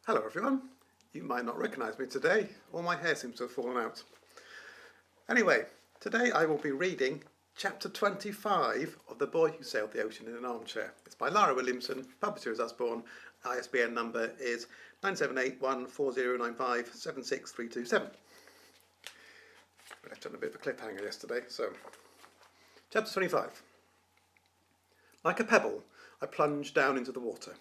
Hello everyone. You might not recognise me today. All my hair seems to have fallen out. Anyway, today I will be reading chapter 25 of The Boy Who Sailed the Ocean in an Armchair. It's by Lara Williamson, publisher is Usborne. ISBN number is 9781409576327. I left on a bit of a cliffhanger yesterday, so... Chapter 25. Like a pebble, I plunge down into the water.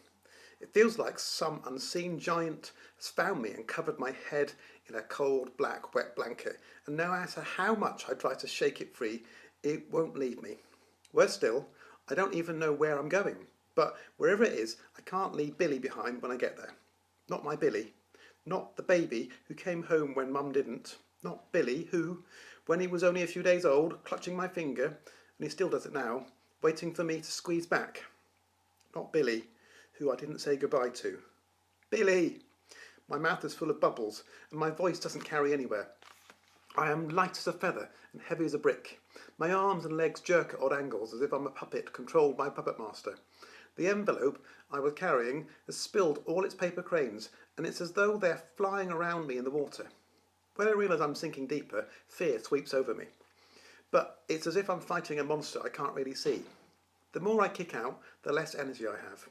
It feels like some unseen giant has found me and covered my head in a cold, black, wet blanket, and no matter how much I try to shake it free, it won't leave me. Worse still, I don't even know where I'm going, but wherever it is, I can't leave Billy behind when I get there. Not my Billy. Not the baby who came home when Mum didn't. Not Billy who, when he was only a few days old, clutching my finger, and he still does it now, waiting for me to squeeze back. Not Billy, who I didn't say goodbye to. Billy! My mouth is full of bubbles, and my voice doesn't carry anywhere. I am light as a feather and heavy as a brick. My arms and legs jerk at odd angles, as if I'm a puppet controlled by a puppet master. The envelope I was carrying has spilled all its paper cranes, and it's as though they're flying around me in the water. When I realise I'm sinking deeper, fear sweeps over me. But it's as if I'm fighting a monster I can't really see. The more I kick out, the less energy I have.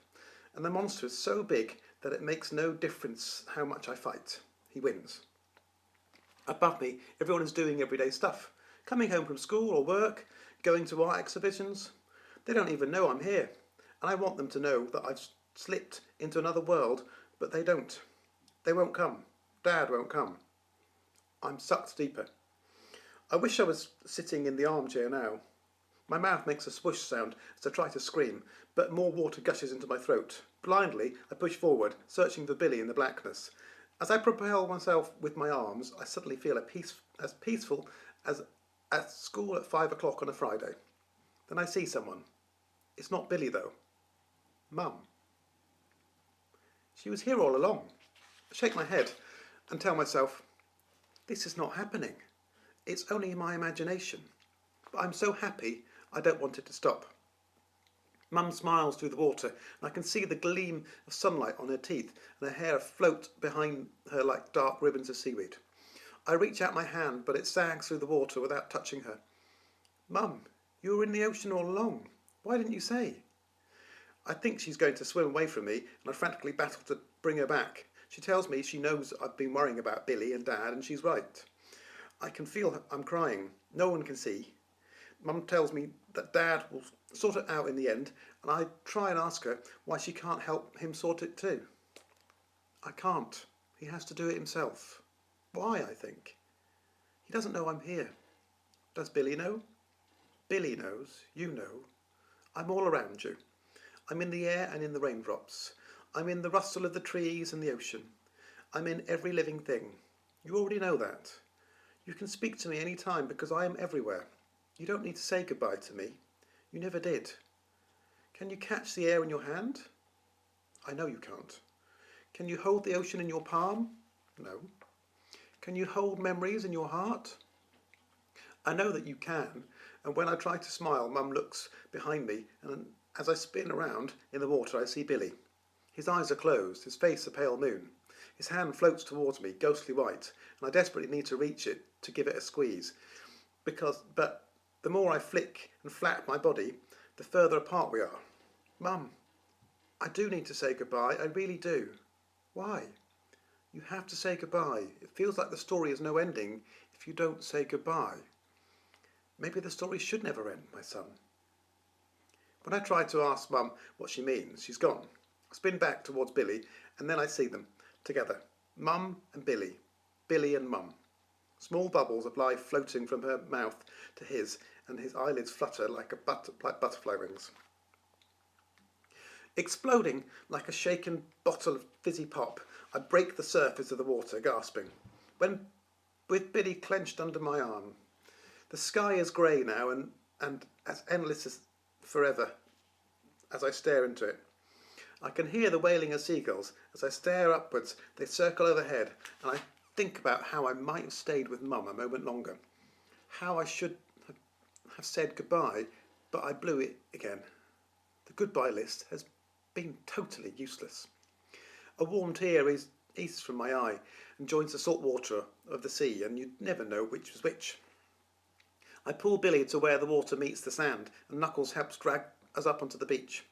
And the monster is so big that it makes no difference how much I fight. He wins. Above me, everyone is doing everyday stuff. Coming home from school or work, going to art exhibitions. They don't even know I'm here. And I want them to know that I've slipped into another world, but they don't. They won't come. Dad won't come. I'm sucked deeper. I wish I was sitting in the armchair now. My mouth makes a swoosh sound as I try to scream, but more water gushes into my throat. Blindly, I push forward, searching for Billy in the blackness. As I propel myself with my arms, I suddenly feel as peaceful as at school at 5 o'clock on a Friday. Then I see someone. It's not Billy, though. Mum. She was here all along. I shake my head and tell myself, this is not happening. It's only in my imagination. But I'm so happy I don't want it to stop. Mum smiles through the water, and I can see the gleam of sunlight on her teeth and her hair afloat behind her like dark ribbons of seaweed. I reach out my hand, but it sags through the water without touching her. Mum, you were in the ocean all along. Why didn't you say? I think she's going to swim away from me, and I frantically battle to bring her back. She tells me she knows I've been worrying about Billy and Dad, and she's right. I can feel I'm crying. No one can see. Mum tells me that Dad will sort it out in the end, and I try and ask her why she can't help him sort it too. I can't. He has to do it himself. Why, I think? He doesn't know I'm here. Does Billy know? Billy knows. You know. I'm all around you. I'm in the air and in the raindrops. I'm in the rustle of the trees and the ocean. I'm in every living thing. You already know that. You can speak to me any time because I am everywhere. You don't need to say goodbye to me. You never did. Can you catch the air in your hand? I know you can't. Can you hold the ocean in your palm? No. Can you hold memories in your heart? I know that you can, and when I try to smile, Mum looks behind me, and as I spin around in the water, I see Billy. His eyes are closed, his face a pale moon. His hand floats towards me, ghostly white, and I desperately need to reach it to give it a squeeze. But the more I flick and flap my body, the further apart we are. Mum, I do need to say goodbye, I really do. Why? You have to say goodbye. It feels like the story has no ending if you don't say goodbye. Maybe the story should never end, my son. When I try to ask Mum what she means, she's gone. I spin back towards Billy, and then I see them together. Mum and Billy. Billy and Mum. Small bubbles of life floating from her mouth to his, and his eyelids flutter like butterfly wings. Exploding like a shaken bottle of fizzy pop, I break the surface of the water, gasping. With Billy clenched under my arm. The sky is grey now and as endless as forever as I stare into it. I can hear the wailing of seagulls. As I stare upwards, they circle overhead, and I think about how I might have stayed with Mum a moment longer. How I should have said goodbye, but I blew it again. The goodbye list has been totally useless. A warm tear is easts from my eye and joins the salt water of the sea, and you'd never know which was which. I pull Billy to where the water meets the sand, and Knuckles helps drag us up onto the beach.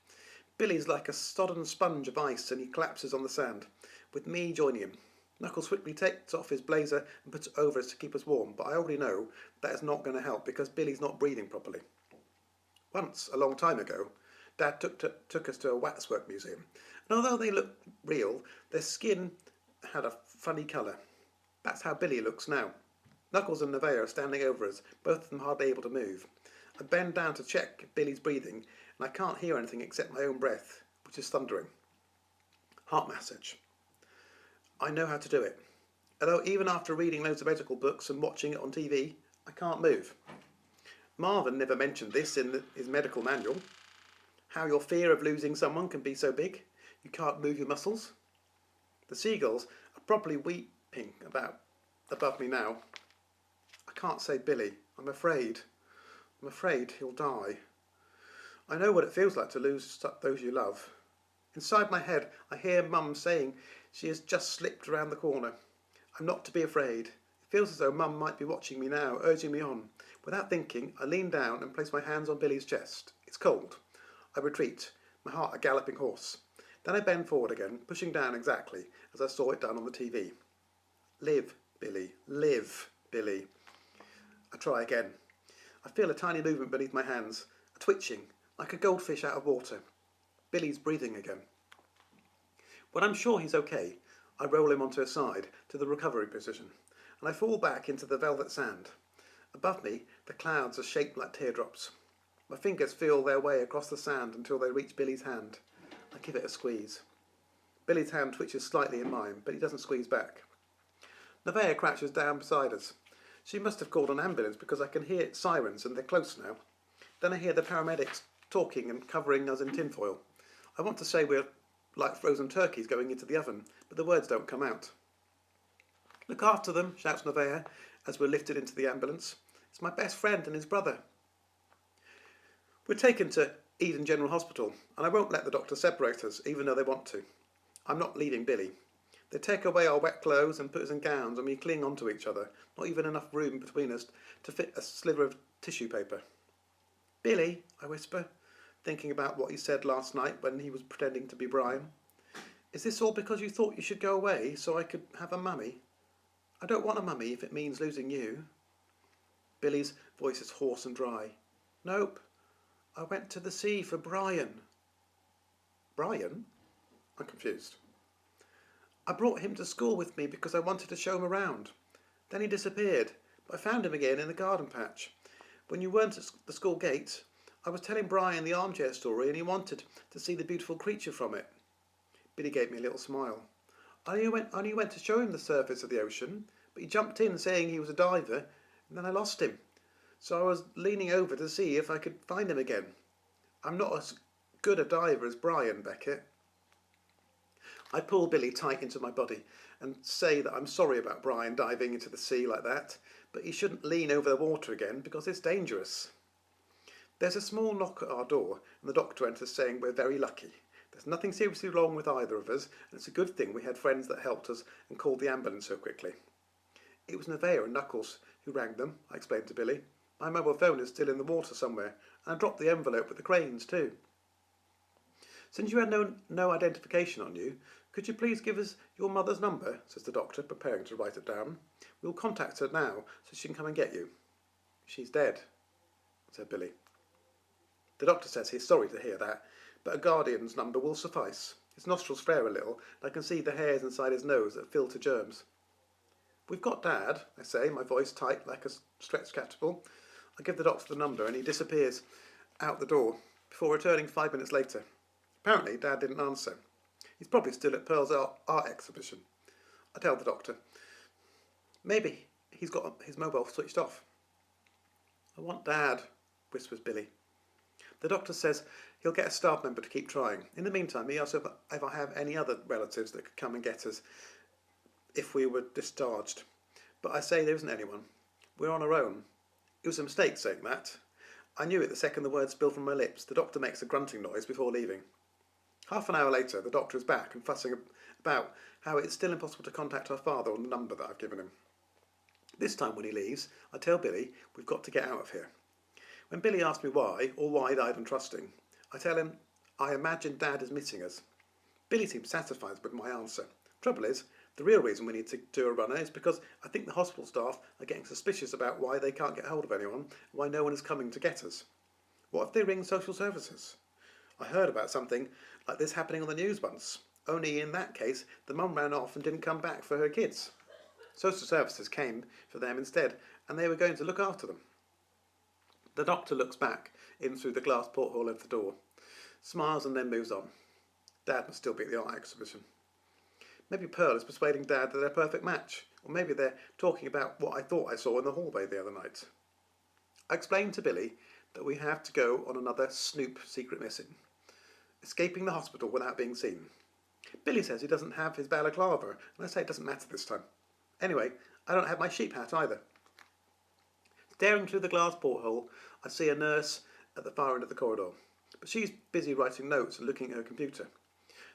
Billy's like a sodden sponge of ice, and he collapses on the sand, with me joining him. Knuckles quickly takes off his blazer and puts it over us to keep us warm, but I already know that is not going to help because Billy's not breathing properly. Once, a long time ago, Dad took us to a waxwork museum, and although they looked real, their skin had a funny colour. That's how Billy looks now. Knuckles and Nevaeh are standing over us, both of them hardly able to move. I bend down to check Billy's breathing, and I can't hear anything except my own breath, which is thundering. Heart massage. I know how to do it. Although even after reading loads of medical books and watching it on TV, I can't move. Marvin never mentioned this in his medical manual. How your fear of losing someone can be so big, you can't move your muscles. The seagulls are probably weeping above me now. I can't say Billy. I'm afraid. I'm afraid he'll die. I know what it feels like to lose those you love. Inside my head, I hear Mum saying she has just slipped around the corner. I'm not to be afraid. It feels as though Mum might be watching me now, urging me on. Without thinking, I lean down and place my hands on Billy's chest. It's cold. I retreat, my heart a galloping horse. Then I bend forward again, pushing down exactly as I saw it done on the TV. Live, Billy. Live, Billy. I try again. I feel a tiny movement beneath my hands, a twitching, like a goldfish out of water. Billy's breathing again. When I'm sure he's okay, I roll him onto his side to the recovery position, and I fall back into the velvet sand. Above me, the clouds are shaped like teardrops. My fingers feel their way across the sand until they reach Billy's hand. I give it a squeeze. Billy's hand twitches slightly in mine, but he doesn't squeeze back. Nevaeh crouches down beside us. She must have called an ambulance because I can hear sirens and they're close now. Then I hear the paramedics talking and covering us in tinfoil. I want to say we're like frozen turkeys going into the oven, but the words don't come out. Look after them, shouts Nevaeh as we're lifted into the ambulance. It's my best friend and his brother. We're taken to Eden General Hospital, and I won't let the doctor separate us, even though they want to. I'm not leaving Billy. They take away our wet clothes and put us in gowns, and we cling onto each other, not even enough room between us to fit a sliver of tissue paper. Billy, I whisper, thinking about what he said last night when he was pretending to be Brian. Is this all because you thought you should go away so I could have a mummy? I don't want a mummy if it means losing you. Billy's voice is hoarse and dry. Nope. I went to the sea for Brian. Brian? I'm confused. I brought him to school with me because I wanted to show him around. Then he disappeared, but I found him again in the garden patch. When you weren't at the school gate, I was telling Brian the armchair story and he wanted to see the beautiful creature from it. Billy gave me a little smile. I only went to show him the surface of the ocean, but he jumped in saying he was a diver, and then I lost him. So I was leaning over to see if I could find him again. I'm not as good a diver as Brian, Beckett. I pull Billy tight into my body and say that I'm sorry about Brian diving into the sea like that, but he shouldn't lean over the water again because it's dangerous. There's a small knock at our door and the doctor enters saying we're very lucky. There's nothing seriously wrong with either of us, and it's a good thing we had friends that helped us and called the ambulance so quickly. It was Nevaeh and Knuckles who rang them, I explained to Billy. My mobile phone is still in the water somewhere, and I dropped the envelope with the cranes too. Since you had no identification on you, could you please give us your mother's number, says the doctor, preparing to write it down. We'll contact her now so she can come and get you. She's dead, said Billy. The doctor says he's sorry to hear that, but a guardian's number will suffice. His nostrils flare a little, and I can see the hairs inside his nose that fill to germs. We've got Dad, I say, my voice tight like a stretched catapult. I give the doctor the number and he disappears out the door before returning 5 minutes later. Apparently, Dad didn't answer. He's probably still at Pearl's art exhibition. I tell the doctor. Maybe he's got his mobile switched off. I want Dad, whispers Billy. The doctor says he'll get a staff member to keep trying. In the meantime, he asks if I have any other relatives that could come and get us if we were discharged. But I say there isn't anyone. We're on our own. It was a mistake saying that. I knew it the second the words spilled from my lips. The doctor makes a grunting noise before leaving. Half an hour later, the doctor is back and fussing about how it's still impossible to contact our father on the number that I've given him. This time when he leaves, I tell Billy we've got to get out of here. When Billy asks me why, or wide-eyed and trusting, I tell him I imagine Dad is missing us. Billy seems satisfied with my answer. Trouble is, the real reason we need to do a runner is because I think the hospital staff are getting suspicious about why they can't get hold of anyone and why no one is coming to get us. What if they ring social services? I heard about something like this happening on the news once, only in that case the mum ran off and didn't come back for her kids. Social services came for them instead, and they were going to look after them. The doctor looks back in through the glass porthole of the door, smiles and then moves on. Dad must still be at the art exhibition. Maybe Pearl is persuading Dad that they're a perfect match, or maybe they're talking about what I thought I saw in the hallway the other night. I explained to Billy that we have to go on another Snoop secret mission, escaping the hospital without being seen. Billy says he doesn't have his balaclava, and I say it doesn't matter this time. Anyway, I don't have my sheep hat either. Staring through the glass porthole, I see a nurse at the far end of the corridor, but she's busy writing notes and looking at her computer.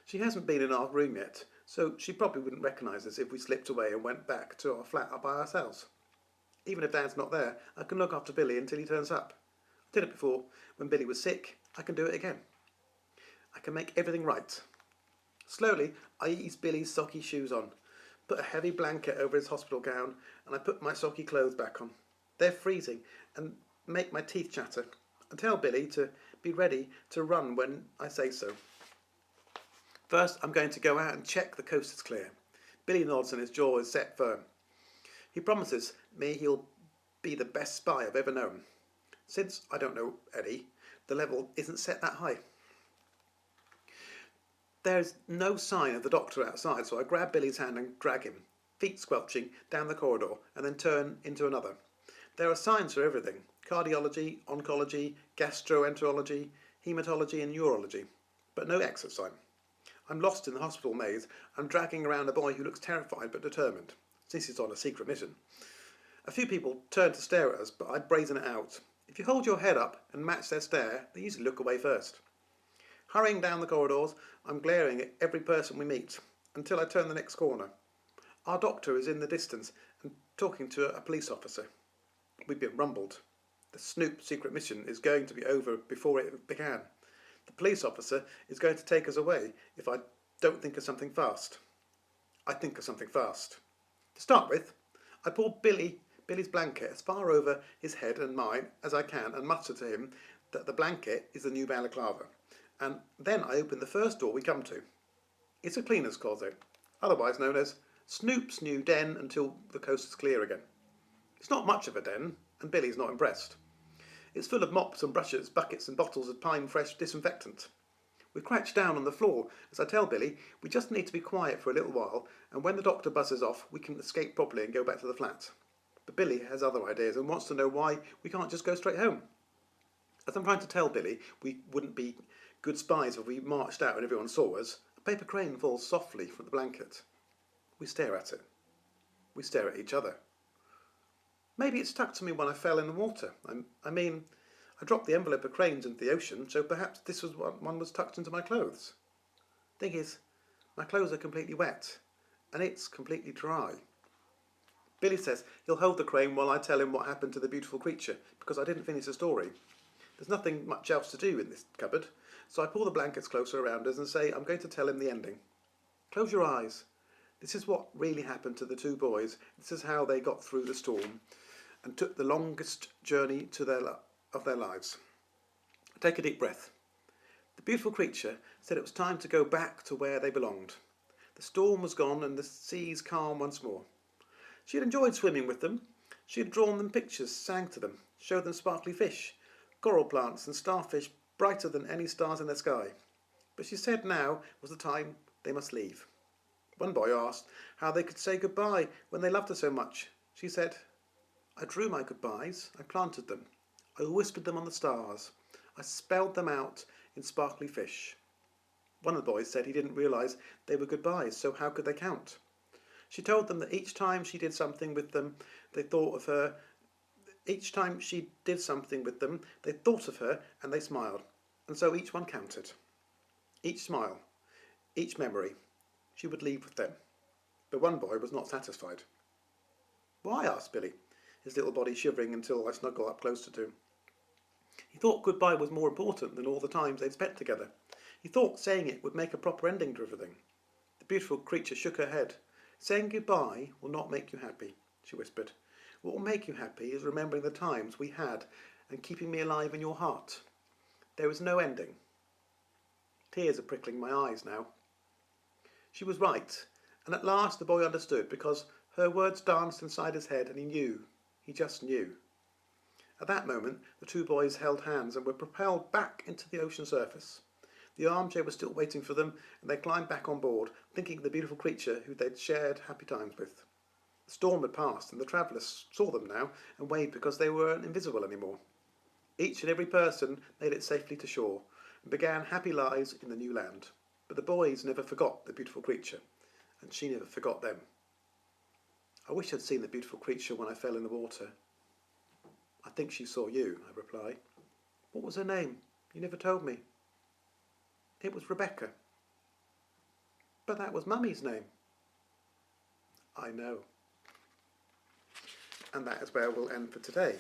She hasn't been in our room yet, so she probably wouldn't recognise us if we slipped away and went back to our flat up by ourselves. Even if Dad's not there, I can look after Billy until he turns up. I did it before. When Billy was sick, I can do it again. I can make everything right. Slowly, I ease Billy's socky shoes on, put a heavy blanket over his hospital gown, and I put my socky clothes back on. They're freezing and make my teeth chatter. I tell Billy to be ready to run when I say so. First, I'm going to go out and check the coast is clear. Billy nods and his jaw is set firm. He promises me he'll be the best spy I've ever known. Since I don't know Eddie, the level isn't set that high. There's no sign of the doctor outside, so I grab Billy's hand and drag him, feet squelching, down the corridor, and then turn into another. There are signs for everything: cardiology, oncology, gastroenterology, haematology and urology, but no exit sign. I'm lost in the hospital maze. I'm dragging around a boy who looks terrified but determined, since he's on a secret mission. A few people turn to stare at us, but I brazen it out. If you hold your head up and match their stare, they usually look away first. Hurrying down the corridors, I'm glaring at every person we meet, until I turn the next corner. Our doctor is in the distance and talking to a police officer. We've been rumbled. The Snoop secret mission is going to be over before it began. The police officer is going to take us away if I don't think of something fast. I think of something fast. To start with, I pull Billy's blanket as far over his head and mine as I can and mutter to him that the blanket is the new balaclava. And then I open the first door we come to. It's a cleaner's closet, otherwise known as Snoop's new den until the coast is clear again. It's not much of a den, and Billy's not impressed. It's full of mops and brushes, buckets and bottles of pine fresh disinfectant. We crouch down on the floor as I tell Billy we just need to be quiet for a little while, and when the doctor buzzes off we can escape properly and go back to the flat. But Billy has other ideas and wants to know why we can't just go straight home. As I'm trying to tell Billy we wouldn't be good spies if we marched out and everyone saw us, a paper crane falls softly from the blanket. We stare at it. We stare at each other. Maybe it stuck to me when I fell in the water. I mean, I dropped the envelope of cranes into the ocean, so perhaps this was what one was tucked into my clothes. Thing is, my clothes are completely wet, and it's completely dry. Billy says he'll hold the crane while I tell him what happened to the beautiful creature, because I didn't finish the story. There's nothing much else to do in this cupboard, so I pull the blankets closer around us and say I'm going to tell him the ending. Close your eyes. This is what really happened to the two boys. This is how they got through the storm and took the longest journey of their lives. Take a deep breath. The beautiful creature said it was time to go back to where they belonged. The storm was gone and the seas calm once more. She had enjoyed swimming with them. She had drawn them pictures, sang to them, showed them sparkly fish, coral plants and starfish brighter than any stars in the sky. But she said now was the time they must leave. One boy asked how they could say goodbye when they loved her so much. She said, I drew my goodbyes, I planted them, I whispered them on the stars, I spelled them out in sparkly fish. One of the boys said he didn't realise they were goodbyes, so how could they count? She told them that each time she did something with them, they thought of her. Each time she did something with them, they thought of her and they smiled, and so each one counted. Each smile, each memory, she would leave with them. But one boy was not satisfied. "Why?" asked Billy, his little body shivering until I snuggled up closer to him. He thought goodbye was more important than all the times they'd spent together. He thought saying it would make a proper ending to everything. The beautiful creature shook her head. "Saying goodbye will not make you happy," she whispered. "What will make you happy is remembering the times we had and keeping me alive in your heart. There is no ending." Tears are prickling my eyes now. She was right, and at last the boy understood, because her words danced inside his head, and he knew. He just knew. At that moment, the two boys held hands and were propelled back into the ocean surface. The armchair was still waiting for them, and they climbed back on board, thinking of the beautiful creature who they'd shared happy times with. The storm had passed, and the travellers saw them now and waved because they weren't invisible anymore. Each and every person made it safely to shore and began happy lives in the new land. But the boys never forgot the beautiful creature, and she never forgot them. "I wish I'd seen the beautiful creature when I fell in the water." "I think she saw you," I replied. "What was her name? You never told me." "It was Rebecca." "But that was Mummy's name." "I know." And that is where we'll end for today.